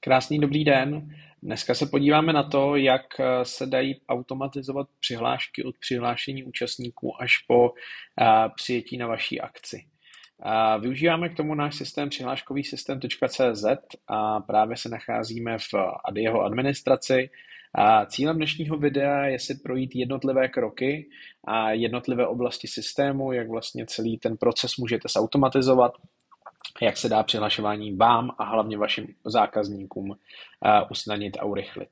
Krásný dobrý den. Dneska se podíváme na to, jak se dají automatizovat přihlášky od přihlášení účastníků až po přijetí na vaší akci. Využíváme k tomu náš systém přihláškový systém.cz a právě se nacházíme v jeho administraci. Cílem dnešního videa je si projít jednotlivé kroky a jednotlivé oblasti systému, jak vlastně celý ten proces můžete zautomatizovat, jak se dá přihlašování vám a hlavně vašim zákazníkům usnadnit a urychlit.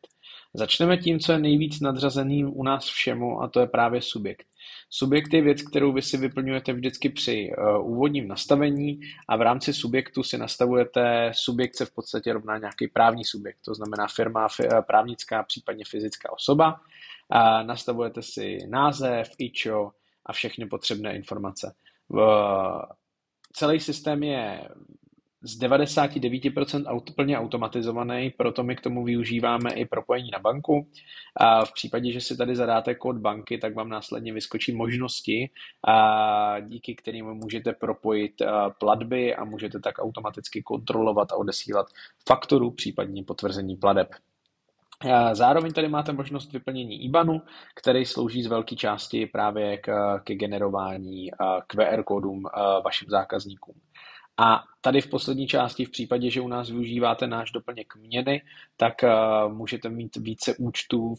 Začneme tím, co je nejvíc nadřazeným u nás všemu, a to je právě subjekt. Subjekt je věc, kterou vy si vyplňujete vždycky při úvodním nastavení a v rámci subjektu si nastavujete, subjekt se v podstatě rovná nějaký právní subjekt, to znamená firma, právnická, případně fyzická osoba. Nastavujete si název, IČO a všechny potřebné informace. Celý systém je z 99% plně automatizovaný, proto my k tomu využíváme i propojení na banku. V případě, že si tady zadáte kód banky, tak vám následně vyskočí možnosti, díky kterým můžete propojit platby a můžete tak automaticky kontrolovat a odesílat fakturu, případně potvrzení plateb. Zároveň tady máte možnost vyplnění IBANu, který slouží z velké části právě ke generování QR kódům vašim zákazníkům. A tady v poslední části, v případě, že u nás využíváte náš doplněk měny, tak můžete mít více účtů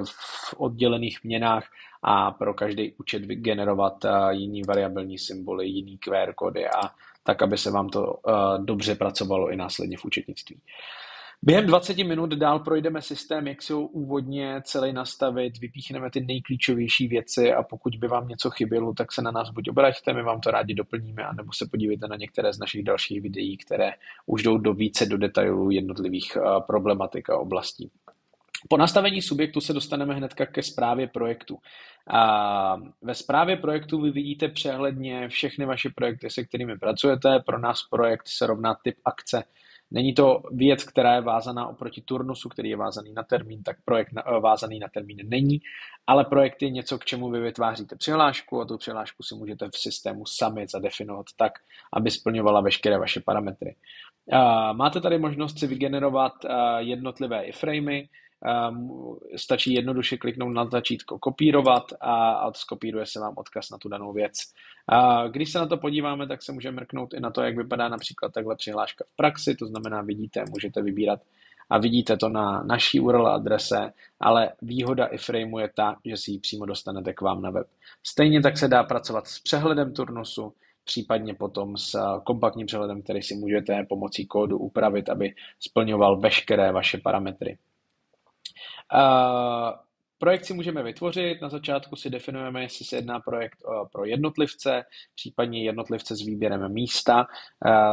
v oddělených měnách a pro každý účet vygenerovat jiný variabilní symboly, jiný QR kódy a tak, aby se vám to dobře pracovalo i následně v účetnictví. Během 20 minut dál projdeme systém, jak si ho úvodně celý nastavit, vypíchneme ty nejklíčovější věci a pokud by vám něco chybělo, tak se na nás buď obraťte, my vám to rádi doplníme, anebo se podívejte na některé z našich dalších videí, které už jdou více do detailů jednotlivých problematik a oblastí. Po nastavení subjektu se dostaneme hnedka ke správě projektu. Ve správě projektu vy vidíte přehledně všechny vaše projekty, se kterými pracujete. Pro nás projekt se rovná typ akce. Není to věc, která je vázaná oproti turnusu, který je vázaný na termín, tak projekt vázaný na termín není, ale projekt je něco, k čemu vy vytváříte přihlášku a tu přihlášku si můžete v systému sami zadefinovat tak, aby splňovala veškeré vaše parametry. Máte tady možnost si vygenerovat jednotlivé iframey, stačí jednoduše kliknout na tlačítko kopírovat a skopíruje se vám odkaz na tu danou věc. Když se na to podíváme, tak se můžeme mrknout i na to, jak vypadá například takhle přihláška v praxi, to znamená můžete vybírat a vidíte to na naší URL adrese, ale výhoda iframeu je ta, že si ji přímo dostanete k vám na web. Stejně tak se dá pracovat s přehledem turnusu, případně potom s kompaktním přehledem, který si můžete pomocí kódu upravit, aby splňoval veškeré vaše parametry. Projekt si můžeme vytvořit, na začátku si definujeme, jestli se jedná projekt pro jednotlivce, případně jednotlivce s výběrem místa,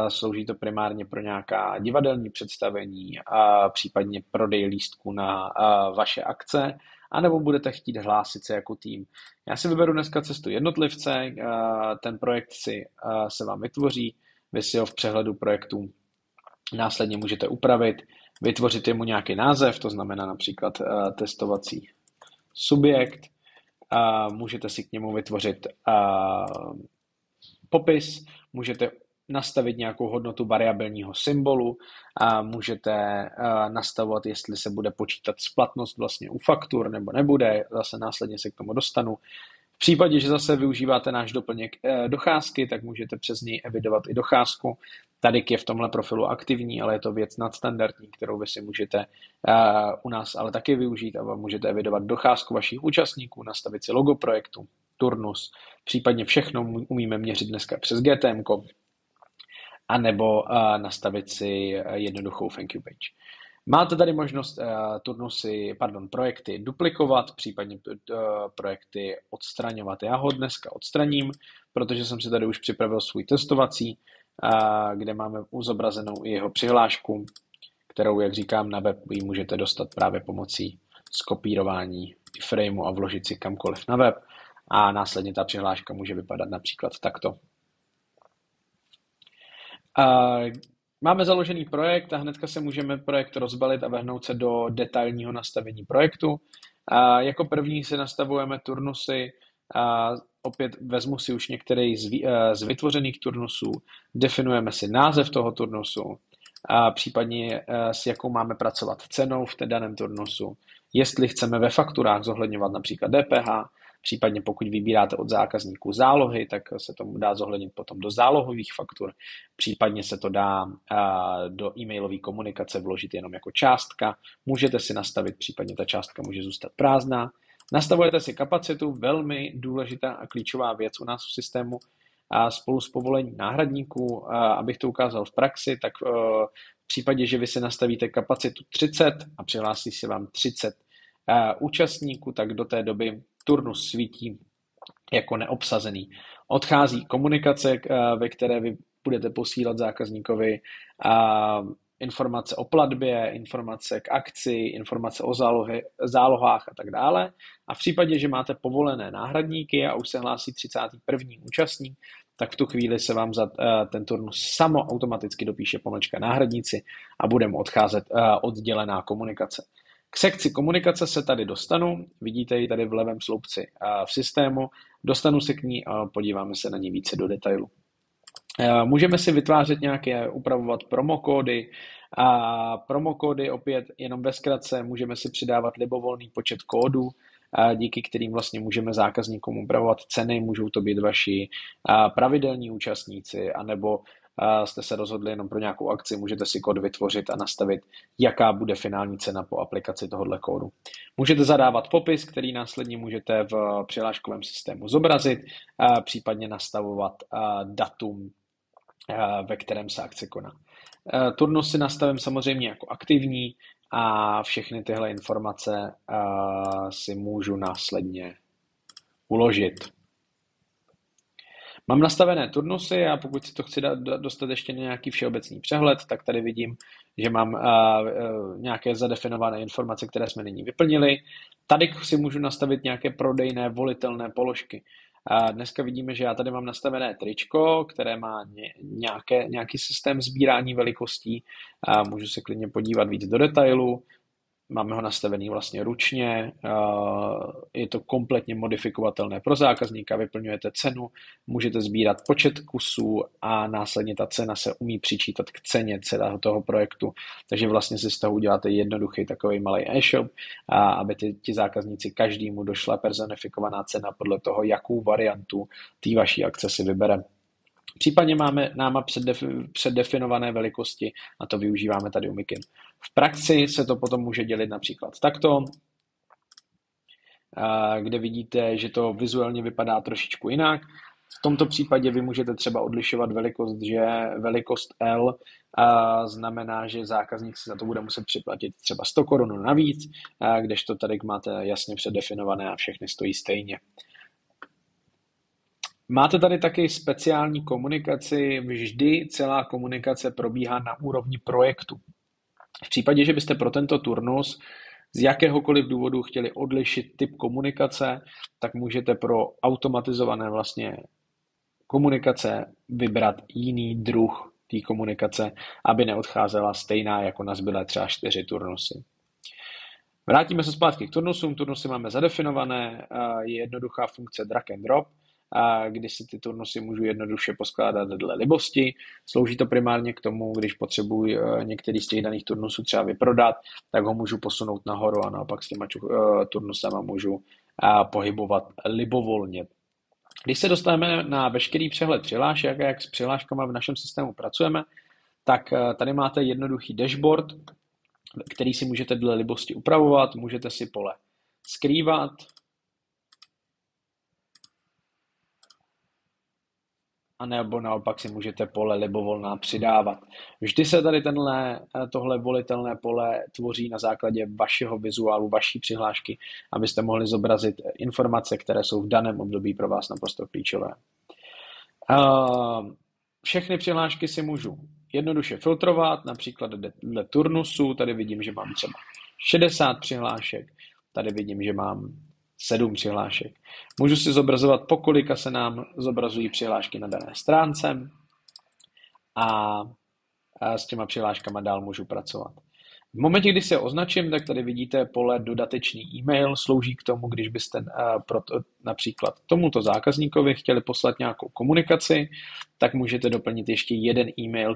slouží to primárně pro nějaká divadelní představení, případně prodej lístků na vaše akce, anebo budete chtít hlásit se jako tým. Já si vyberu dneska cestu jednotlivce, ten projekt se vám vytvoří, vy si ho v přehledu projektů následně můžete upravit, vytvořit mu nějaký název, to znamená například testovací subjekt, můžete si k němu vytvořit popis, můžete nastavit nějakou hodnotu variabilního symbolu, můžete nastavovat, jestli se bude počítat splatnost vlastně u faktur nebo nebude, zase následně se k tomu dostanu. V případě, že zase využíváte náš doplněk docházky, tak můžete přes něj evidovat i docházku. Tady je v tomhle profilu aktivní, ale je to věc nadstandardní, kterou vy si můžete u nás ale taky využít a můžete evidovat docházku vašich účastníků, nastavit si logo projektu, turnus, případně všechno umíme měřit dneska přes GTM, anebo nastavit si jednoduchou thank you page. Máte tady možnost projekty duplikovat, případně projekty odstraňovat. Já ho dneska odstraním, protože jsem si tady už připravil svůj testovací, kde máme zobrazenou i jeho přihlášku, kterou, jak říkám, na web ji můžete dostat právě pomocí skopírování iframeu a vložit si kamkoliv na web. A následně ta přihláška může vypadat například takto. Máme založený projekt a hnedka se můžeme projekt rozbalit a vehnout se do detailního nastavení projektu. Jako první si nastavujeme turnusy. Opět vezmu si už některý z vytvořených turnusů, definujeme si název toho turnusu, a případně s jakou máme pracovat cenou v té daném turnusu, jestli chceme ve fakturách zohledňovat například DPH, případně pokud vybíráte od zákazníků zálohy, tak se tomu dá zohlednit potom do zálohových faktur, případně se to dá do e-mailové komunikace vložit jenom jako částka, můžete si nastavit, případně ta částka může zůstat prázdná. Nastavujete si kapacitu, velmi důležitá a klíčová věc u nás v systému, a spolu s povolením náhradníků, abych to ukázal v praxi, tak v případě, že vy si nastavíte kapacitu 30 a přihlásí se vám 30 účastníků, tak do té doby turnus svítí jako neobsazený. Odchází komunikace, ve které vy budete posílat zákazníkovi informace o platbě, informace k akci, informace o zálohách a tak dále. A v případě, že máte povolené náhradníky a už se hlásí 31. účastník, tak v tu chvíli se vám za ten turnus samo automaticky dopíše pomlčka náhradníci a bude mu odcházet oddělená komunikace. K sekci komunikace se tady dostanu, vidíte ji tady v levém sloupci v systému, dostanu se k ní a podíváme se na ní více do detailu. Můžeme si vytvářet nějaké, upravovat promokódy. A promokódy opět jenom ve zkratce, můžeme si přidávat libovolný počet kódů, díky kterým vlastně můžeme zákazníkům upravovat ceny, můžou to být vaši pravidelní účastníci, anebo jste se rozhodli jenom pro nějakou akci, můžete si kód vytvořit a nastavit, jaká bude finální cena po aplikaci tohoto kódu. Můžete zadávat popis, který následně můžete v přihláškovém systému zobrazit, případně nastavovat datum, ve kterém se akce koná. Turnus si nastavím samozřejmě jako aktivní a všechny tyhle informace si můžu následně uložit. Mám nastavené turnusy a pokud si to chci dostat ještě na nějaký všeobecný přehled, tak tady vidím, že mám nějaké zadefinované informace, které jsme nyní vyplnili. Tady si můžu nastavit nějaké prodejné, volitelné položky. Dneska vidíme, že já tady mám nastavené tričko, které má nějaký systém sbírání velikostí. Můžu se klidně podívat víc do detailu. Máme ho nastavený vlastně ručně, je to kompletně modifikovatelné pro zákazníka, vyplňujete cenu, můžete sbírat počet kusů a následně ta cena se umí přičítat k ceně celého toho projektu. Takže vlastně si z toho uděláte jednoduchý takový malý e-shop, aby ti zákazníci každému došla personifikovaná cena podle toho, jakou variantu té vaší akce si vybere. Případně máme náma předdefinované velikosti a to využíváme tady u Mikin. V praxi se to potom může dělit například takto, kde vidíte, že to vizuálně vypadá trošičku jinak. V tomto případě vy můžete třeba odlišovat velikost, že velikost L znamená, že zákazník si za to bude muset připlatit třeba 100 korun navíc, kdežto tady máte jasně předdefinované a všechny stojí stejně. Máte tady taky speciální komunikaci, vždy celá komunikace probíhá na úrovni projektu. V případě, že byste pro tento turnus z jakéhokoliv důvodu chtěli odlišit typ komunikace, tak můžete pro automatizované vlastně komunikace vybrat jiný druh té komunikace, aby neodcházela stejná jako na zbylé třeba 4 turnusy. Vrátíme se zpátky k turnusům. Turnusy máme zadefinované, je jednoduchá funkce drag and drop, kdy si ty turnusy můžu jednoduše poskládat dle libosti. Slouží to primárně k tomu, když potřebuji některý z těch daných turnusů třeba vyprodat, tak ho můžu posunout nahoru a naopak s těma turnusama můžu pohybovat libovolně. Když se dostaneme na veškerý přehled přihlášek, jak s přihláškama v našem systému pracujeme, tak tady máte jednoduchý dashboard, který si můžete dle libosti upravovat, můžete si pole skrývat, a nebo naopak si můžete pole libovolná přidávat. Vždy se tady tohle volitelné pole tvoří na základě vašeho vizuálu, vaší přihlášky, abyste mohli zobrazit informace, které jsou v daném období pro vás naprosto klíčové. Všechny přihlášky si můžu jednoduše filtrovat, například dle turnusu, tady vidím, že mám třeba 60 přihlášek, tady vidím, že mám 7 přihlášek. Můžu si zobrazovat, po kolika se nám zobrazují přihlášky na dané stránce a s těma přihláškama dál můžu pracovat. V momentě, kdy se označím, tak tady vidíte pole dodatečný e-mail, slouží k tomu, když byste například tomuto zákazníkovi chtěli poslat nějakou komunikaci, tak můžete doplnit ještě jeden e-mail,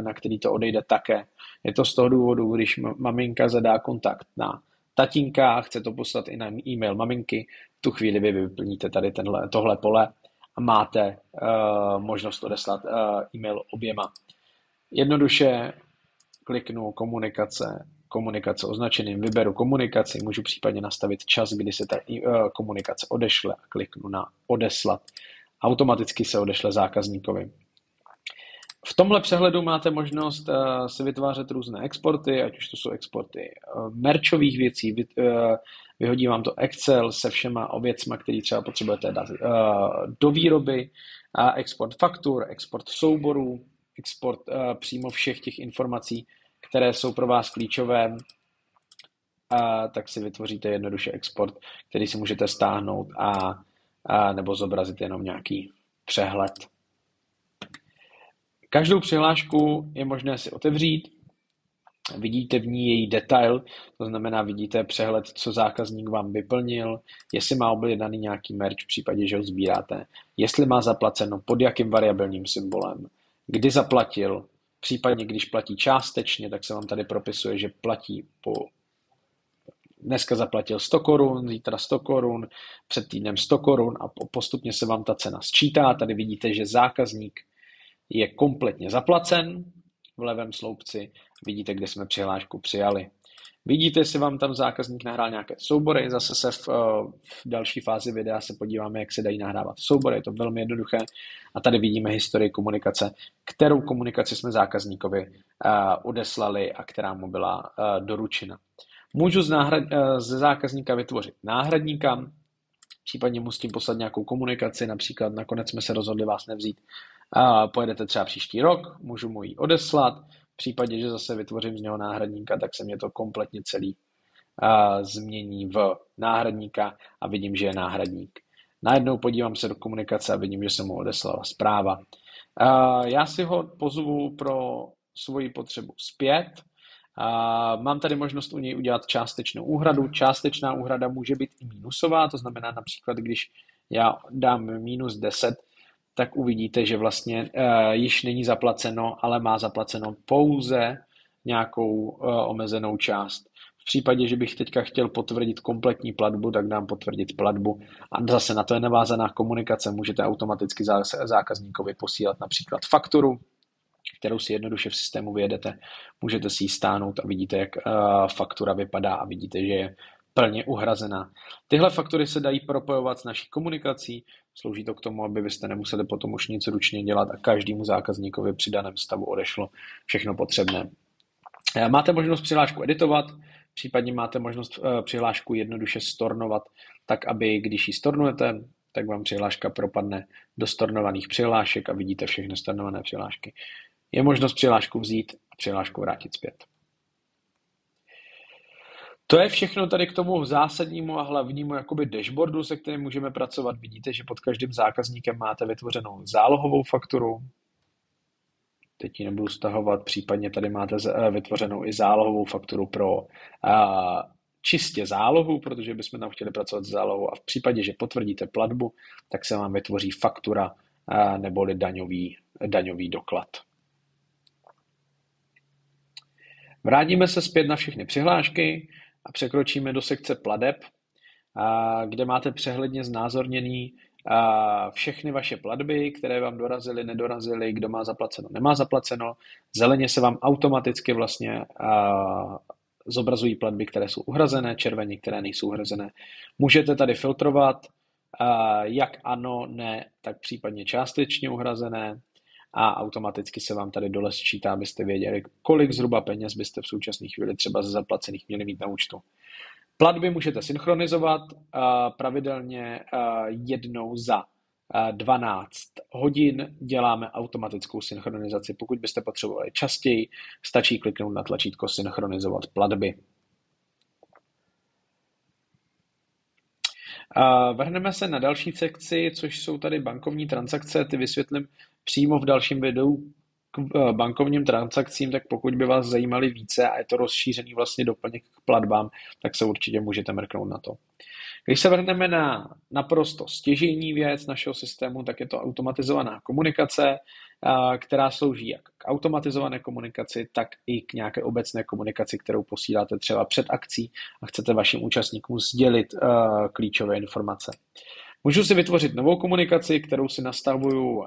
na který to odejde také. Je to z toho důvodu, když maminka zadá kontakt na tatínka a chce to poslat i na e-mail maminky, v tu chvíli vy vyplníte tady tohle pole a máte možnost odeslat e-mail oběma. Jednoduše kliknu komunikace označeným, vyberu komunikaci, můžu případně nastavit čas, kdy se ta komunikace odešle a kliknu na odeslat. Automaticky se odešle zákazníkovi. V tomhle přehledu máte možnost si vytvářet různé exporty, ať už to jsou exporty merčových věcí, vyhodí vám to Excel se všema věcma, které třeba potřebujete dát do výroby, export faktur, export souborů, export přímo všech těch informací, které jsou pro vás klíčové, tak si vytvoříte jednoduše export, který si můžete stáhnout nebo zobrazit jenom nějaký přehled. Každou přihlášku je možné si otevřít, vidíte v ní její detail, to znamená vidíte přehled, co zákazník vám vyplnil, jestli má objednaný nějaký merch v případě, že ho sbíráte, jestli má zaplaceno, pod jakým variabilním symbolem, kdy zaplatil, případně když platí částečně, tak se vám tady propisuje, že platí dneska zaplatil 100 korun, zítra 100 korun, před týdnem 100 korun a postupně se vám ta cena sčítá. Tady vidíte, že zákazník je kompletně zaplacen v levém sloupci. Vidíte, kde jsme přihlášku přijali. Vidíte, jestli vám tam zákazník nahrál nějaké soubory. Zase se v další fázi videa se podíváme, jak se dají nahrávat soubory. Je to velmi jednoduché. A tady vidíme historii komunikace, kterou komunikaci jsme zákazníkovi odeslali a která mu byla doručena. Můžu ze zákazníka vytvořit náhradníka, případně mu s tím poslat nějakou komunikaci, například nakonec jsme se rozhodli vás nevzít. Pojedete třeba příští rok, můžu mu ji odeslat, v případě, že zase vytvořím z něho náhradníka, tak se mě to kompletně celý změní v náhradníka a vidím, že je náhradník. Najednou podívám se do komunikace a vidím, že se mu odeslala zpráva. Já si ho pozvu pro svoji potřebu zpět. Mám tady možnost u něj udělat částečnou úhradu. Částečná úhrada může být i minusová, to znamená například, když já dám minus 10, tak uvidíte, že vlastně již není zaplaceno, ale má zaplaceno pouze nějakou omezenou část. V případě, že bych teďka chtěl potvrdit kompletní platbu, tak dám potvrdit platbu. A zase na to je navázaná komunikace. Můžete automaticky zákazníkovi posílat například fakturu, kterou si jednoduše v systému vyjedete. Můžete si ji stáhnout a vidíte, jak faktura vypadá a vidíte, že je plně uhrazená. Tyhle faktury se dají propojovat s naší komunikací, slouží to k tomu, aby byste nemuseli potom už nic ručně dělat a každému zákazníkovi při daném stavu odešlo všechno potřebné. Máte možnost přihlášku editovat, případně máte možnost přihlášku jednoduše stornovat, tak aby když ji stornujete, tak vám přihláška propadne do stornovaných přihlášek a vidíte všechny stornované přihlášky. Je možnost přihlášku vzít a přihlášku vrátit zpět. To je všechno tady k tomu zásadnímu a hlavnímu jakoby dashboardu, se kterým můžeme pracovat. Vidíte, že pod každým zákazníkem máte vytvořenou zálohovou fakturu. Teď ji nebudu stahovat, případně tady máte vytvořenou i zálohovou fakturu pro čistě zálohu, protože bychom tam chtěli pracovat s zálohou a v případě, že potvrdíte platbu, tak se vám vytvoří faktura neboli daňový doklad. Vrátíme se zpět na všechny přihlášky a překročíme do sekce plateb, kde máte přehledně znázorněný všechny vaše platby, které vám dorazily, nedorazily, kdo má zaplaceno, nemá zaplaceno. Zeleně se vám automaticky vlastně zobrazují platby, které jsou uhrazené, červeně, které nejsou uhrazené. Můžete tady filtrovat, jak ano, ne, tak případně částečně uhrazené a automaticky se vám tady dole sčítá, abyste věděli, kolik zhruba peněz byste v současné chvíli třeba ze zaplacených měli mít na účtu. Platby můžete synchronizovat pravidelně jednou za 12 hodin. Děláme automatickou synchronizaci. Pokud byste potřebovali častěji, stačí kliknout na tlačítko synchronizovat platby. Vrhneme se na další sekci, což jsou tady bankovní transakce. Ty vysvětlím přímo v dalším videu bankovním transakcím, tak pokud by vás zajímaly více a je to rozšířený vlastně doplněk k platbám, tak se určitě můžete mrknout na to. Když se vrhneme na naprosto stěžejní věc našeho systému, tak je to automatizovaná komunikace, která slouží jak k automatizované komunikaci, tak i k nějaké obecné komunikaci, kterou posíláte třeba před akcí a chcete vašim účastníkům sdělit klíčové informace. Můžu si vytvořit novou komunikaci, kterou si nastavuju,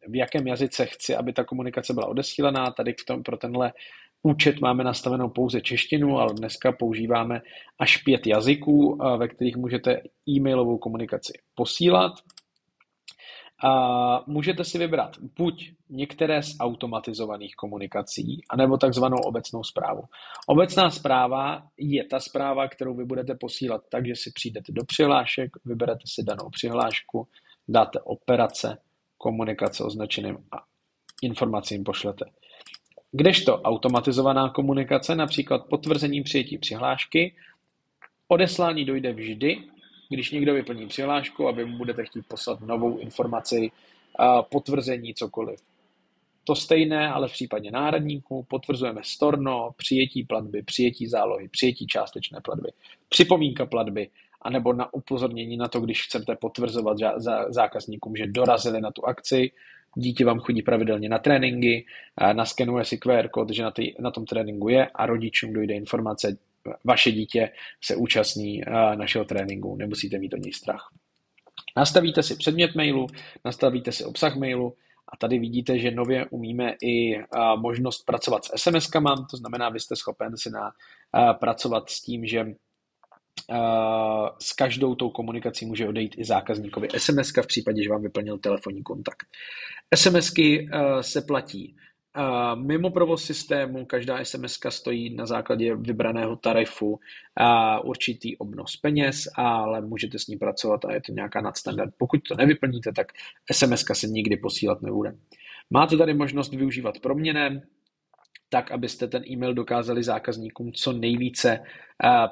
v jakém jazyce chci, aby ta komunikace byla odesílaná. Tady pro tenhle účet máme nastavenou pouze češtinu, ale dneska používáme až 5 jazyků, ve kterých můžete e-mailovou komunikaci posílat. Můžete si vybrat buď některé z automatizovaných komunikací, anebo takzvanou obecnou zprávu. Obecná zpráva je ta zpráva, kterou vy budete posílat tak, že si přijdete do přihlášek, vyberete si danou přihlášku, dáte operace, komunikace označeným a informaci jim pošlete. Kdežto automatizovaná komunikace, například potvrzení přijetí přihlášky, odeslání dojde vždy, když někdo vyplní přihlášku a vy mu budete chtít poslat novou informaci, potvrzení, cokoliv. To stejné, ale v případě náhradníků potvrzujeme storno, přijetí platby, přijetí zálohy, přijetí částečné platby, připomínka platby, anebo na upozornění na to, když chcete potvrzovat zákazníkům, že dorazili na tu akci, dítě vám chodí pravidelně na tréninky, naskenuje si QR kód, že na tom tréninku je a rodičům dojde informace, vaše dítě se účastní našeho tréninku, nemusíte mít o něj strach. Nastavíte si předmět mailu, nastavíte si obsah mailu a tady vidíte, že nově umíme i možnost pracovat s SMS-kama, to znamená, vy jste schopen si pracovat s tím, že s každou tou komunikací může odejít i zákazníkovi SMS-ka v případě, že vám vyplnil telefonní kontakt. SMS-ky se platí mimo provoz systému, každá SMS-ka stojí na základě vybraného tarifu určitý obnos peněz, ale můžete s ní pracovat a je to nějaká nadstandard. Pokud to nevyplníte, tak SMS-ka se nikdy posílat nebude. Máte tady možnost využívat proměnné, tak, abyste ten e-mail dokázali zákazníkům co nejvíce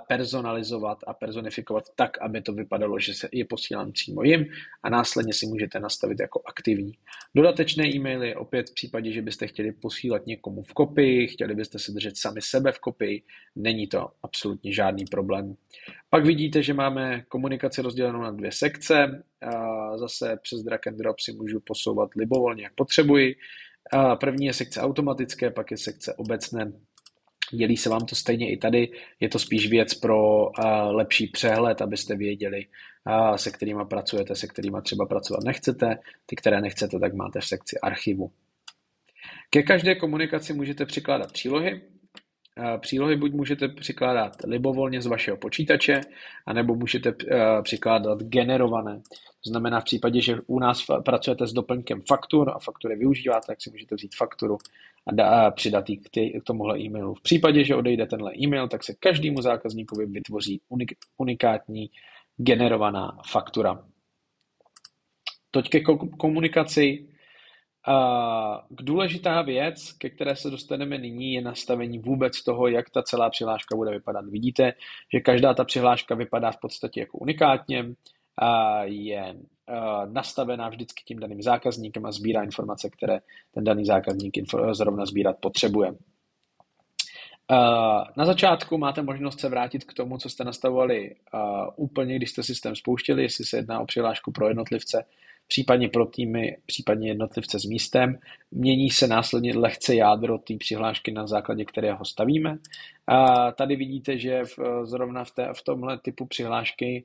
personalizovat a personifikovat tak, aby to vypadalo, že se je posílán přímo jim a následně si můžete nastavit jako aktivní. Dodatečné e-maily opět v případě, že byste chtěli posílat někomu v kopii, chtěli byste se držet sami sebe v kopii, není to absolutně žádný problém. Pak vidíte, že máme komunikaci rozdělenou na 2 sekce, zase přes drag and drop si můžu posouvat libovolně, jak potřebuji. První je sekce automatické, pak je sekce obecné. Dělí se vám to stejně i tady, je to spíš věc pro lepší přehled, abyste věděli, se kterýma pracujete, se kterýma třeba pracovat nechcete. Ty, které nechcete, tak máte v sekci archivu. Ke každé komunikaci můžete přikládat přílohy. Přílohy buď můžete přikládat libovolně z vašeho počítače, anebo můžete přikládat generované. To znamená v případě, že u nás pracujete s doplňkem faktur a faktury využíváte, tak si můžete vzít fakturu a přidat ji k tomuhle e-mailu. V případě, že odejde tenhle e-mail, tak se každému zákazníkovi vytvoří unikátní generovaná faktura. Teď ke komunikaci. Důležitá věc, ke které se dostaneme nyní, je nastavení vůbec toho, jak ta celá přihláška bude vypadat. Vidíte, že každá ta přihláška vypadá v podstatě jako unikátně, je nastavená vždycky tím daným zákazníkem a sbírá informace, které ten daný zákazník zrovna sbírat potřebuje. Na začátku máte možnost se vrátit k tomu, co jste nastavovali úplně, když jste systém spouštěli, jestli se jedná o přihlášku pro jednotlivce, případně pro týmy, případně jednotlivce s místem. Mění se následně lehce jádro té přihlášky, na základě kterého stavíme. Tady vidíte, že zrovna v tomhle typu přihlášky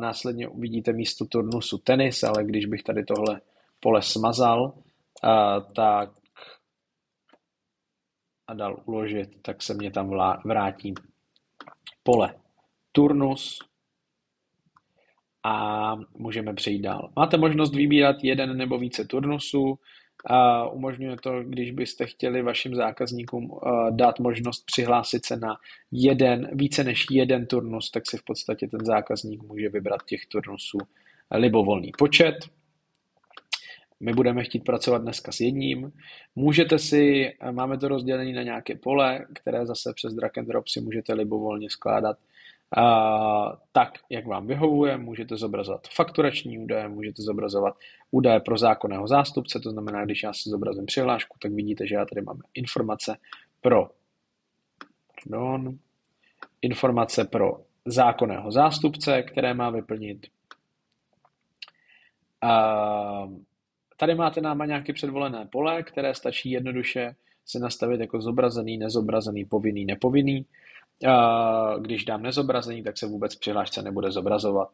následně vidíte místo turnusu tenis, ale když bych tady tohle pole smazal, tak a dal uložit, tak se mě tam vrátí pole turnus a můžeme přejít dál. Máte možnost vybírat jeden nebo více turnusů. Umožňuje to, když byste chtěli vašim zákazníkům dát možnost přihlásit se na více než jeden turnus, tak si v podstatě ten zákazník může vybrat těch turnusů libovolný počet. My budeme chtít pracovat dneska s jedním. Máme to rozdělené na nějaké pole, které zase přes drag and drop si můžete libovolně skládat tak, jak vám vyhovuje, můžete zobrazovat fakturační údaje, můžete zobrazovat údaje pro zákonného zástupce, to znamená, když já si zobrazím přihlášku, tak vidíte, že já tady mám informace pro zákonného zástupce, které má vyplnit. Tady máte náma nějaké předvolené pole, které stačí jednoduše si nastavit jako zobrazený, nezobrazený, povinný, nepovinný. Když dám nezobrazený, tak se vůbec přihlášce nebude zobrazovat.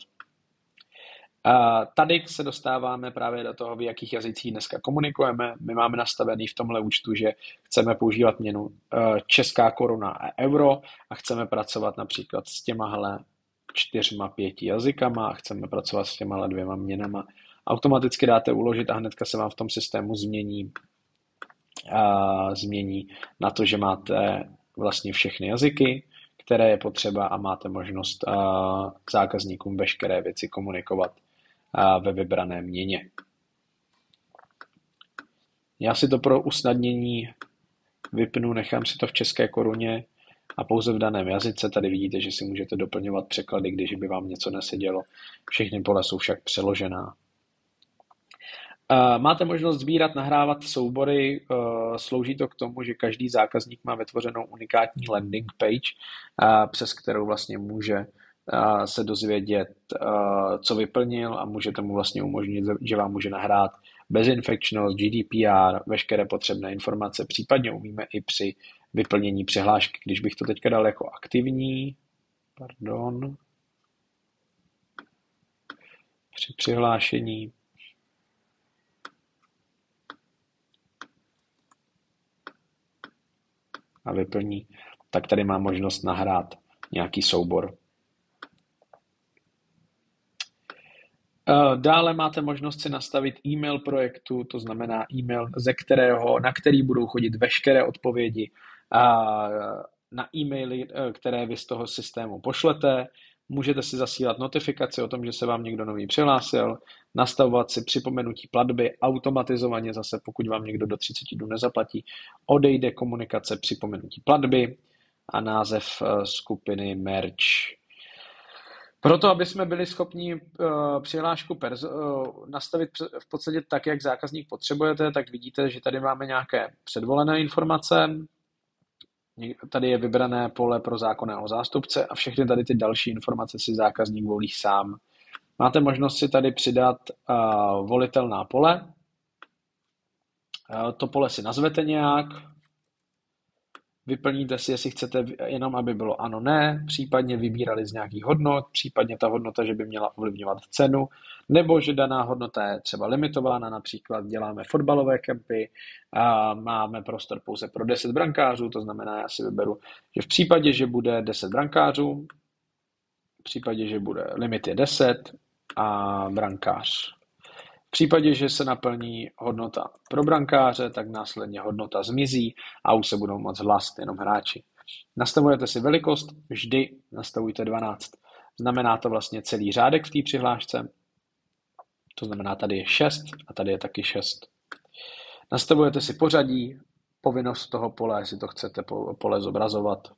Tady se dostáváme právě do toho, v jakých jazycích dneska komunikujeme. My máme nastavený v tomhle účtu, že chceme používat měnu česká koruna a euro a chceme pracovat například s těmahle 4-5 jazykama a chceme pracovat s těmahle 2 měnama. Automaticky dáte uložit a hnedka se vám v tom systému změní na to, že máte vlastně všechny jazyky, které je potřeba a máte možnost zákazníkům veškeré věci komunikovat ve vybrané měně. Já si to pro usnadnění vypnu, nechám si to v české koruně a pouze v daném jazyce. Tady vidíte, že si můžete doplňovat překlady, když by vám něco nesedělo. Všechny pole jsou však přeložená. Máte možnost sbírat, nahrávat soubory, slouží to k tomu, že každý zákazník má vytvořenou unikátní landing page, přes kterou vlastně může se dozvědět, co vyplnil a můžete mu vlastně umožnit, že vám může nahrát bezinfekčnost, GDPR, veškeré potřebné informace, případně umíme i při vyplnění přihlášky. Když bych to teďka dal jako aktivní, při přihlášení, a vyplní, tak tady má možnost nahrát nějaký soubor. Dále máte možnost si nastavit e-mail projektu, to znamená e-mail, na který budou chodit veškeré odpovědi na e-maily, které vy z toho systému pošlete. Můžete si zasílat notifikaci o tom, že se vám někdo nový přihlásil, nastavovat si připomenutí platby automatizovaně, zase pokud vám někdo do 30 dnů nezaplatí, odejde komunikace připomenutí platby a název skupiny merch. Proto, aby jsme byli schopni přihlášku nastavit v podstatě tak, jak zákazník potřebujete, tak vidíte, že tady máme nějaké předvolené informace, tady je vybrané pole pro zákonného zástupce a všechny tady ty další informace si zákazník volí sám. Máte možnost si tady přidat volitelná pole. To pole si nazvete nějak, vyplníte si, jestli chcete jenom, aby bylo ano, ne, případně vybírali z nějakých hodnot, případně ta hodnota, že by měla ovlivňovat cenu, nebo že daná hodnota je třeba limitována, například děláme fotbalové kempy a máme prostor pouze pro 10 brankářů, to znamená, já si vyberu, že v případě, že bude 10 brankářů, v případě, že bude limit je 10 a brankář. V případě, že se naplní hodnota pro brankáře, tak následně hodnota zmizí a už se budou moct hlásit jenom hráči. Nastavujete si velikost, vždy nastavujte 12. Znamená to vlastně celý řádek v té přihlášce, to znamená tady je 6 a tady je taky 6. Nastavujete si pořadí, povinnost toho pole, jestli to chcete pole zobrazovat.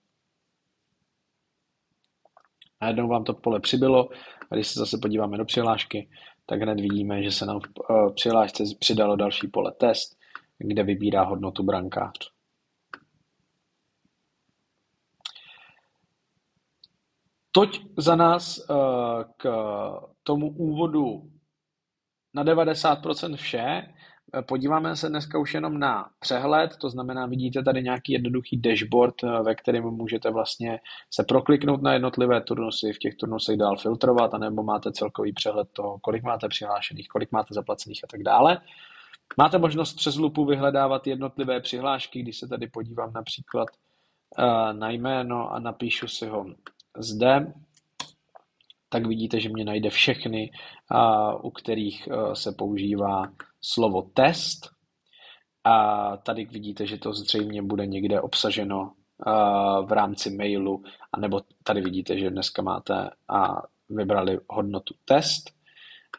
Najednou vám to pole přibylo a když se zase podíváme do přihlášky, tak hned vidíme, že se nám v přihlášce přidalo další pole test, kde vybírá hodnotu brankář. Toť za nás k tomu úvodu na 90% vše. Podíváme se dneska už jenom na přehled, to znamená, vidíte tady nějaký jednoduchý dashboard, ve kterém můžete vlastně se prokliknout na jednotlivé turnusy, v těch turnusech dál filtrovat, anebo máte celkový přehled toho, kolik máte přihlášených, kolik máte zaplacených a tak dále. Máte možnost přes lupu vyhledávat jednotlivé přihlášky, když se tady podívám například na jméno a napíšu si ho zde, tak vidíte, že mě najde všechny, u kterých se používá slovo test. A tady vidíte, že to zřejmě bude někde obsaženo v rámci mailu, anebo tady vidíte, že dneska máte vybrali hodnotu test.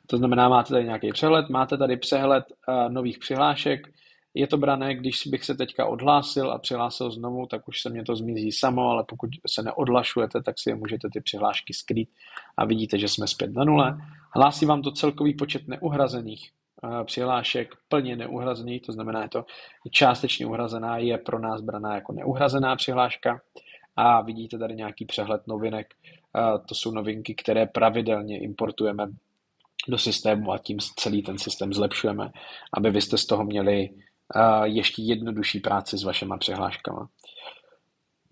To znamená, máte tady nějaký přehled, máte tady přehled nových přihlášek, je to brané, když bych se teďka odhlásil a přihlásil znovu, tak už se mě to zmizí samo, ale pokud se neodhlašujete, tak si je můžete ty přihlášky skrýt a vidíte, že jsme zpět na nule. Hlásí vám to celkový počet neuhrazených přihlášek, plně neuhrazených, to znamená, že to částečně uhrazená je pro nás braná jako neuhrazená přihláška. A vidíte tady nějaký přehled novinek. To jsou novinky, které pravidelně importujeme do systému a tím celý ten systém zlepšujeme, aby vy jste z toho měli ještě jednodušší práci s vašima přihláškama.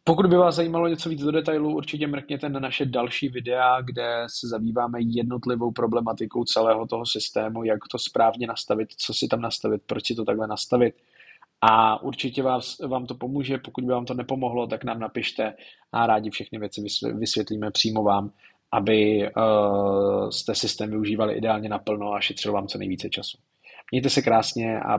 Pokud by vás zajímalo něco víc do detailů, určitě mrkněte na naše další videa, kde se zabýváme jednotlivou problematikou celého toho systému, jak to správně nastavit, co si tam nastavit, proč si to takhle nastavit. A určitě vám to pomůže, pokud by vám to nepomohlo, tak nám napište a rádi všechny věci vysvětlíme přímo vám, aby jste systém využívali ideálně naplno a šetřil vám co nejvíce času. Mějte se krásně a